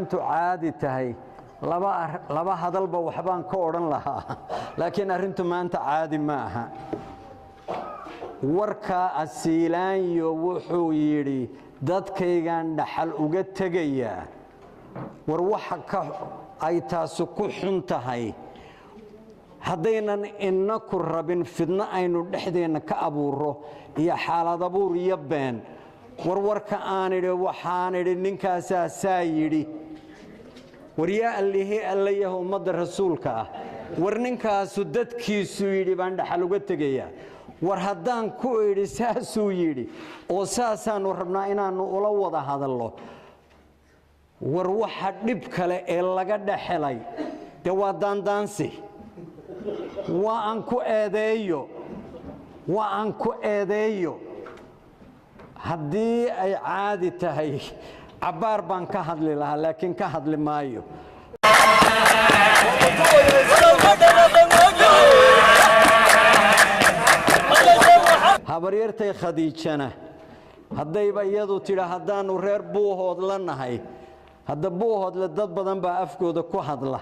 arrintu caadi tahay laba hadalba waxbaan ka odhan lahaa laakiin arrintu maanta caadi ma aha warka Siilaanyo wuxuu yiri dadkaygan dhaxal uga tagaya war waxa ka ay taas ku xun tahay haddaynan inaku rabin fidna aynu dhexdeena ka abuuro iyo xaalad abuur iyo been warwarka aan idhi waxaan idhi ninkaas saa yiri war yaa allahi allayahu ummadda rasuulka ah war ninkaas dadkiisu yiri baan dhaxal uga tagaya war haddaan ku idhi saasuu yiri oo saasaanu rabnaa inaanu ula wada hadallo war waxa dhib kale ee laga dhaxelay de waa daandaansi waa aan ku eedeeyo haddii ay caadi tahay cabaar baan ka hadli lahaa laakiin ka hadli maayo Habryartay Khadiijana haddayba iyadu tira haddaanu reer buuhood la nahay hadda buuhood la dad badan baa afkooda ku hadla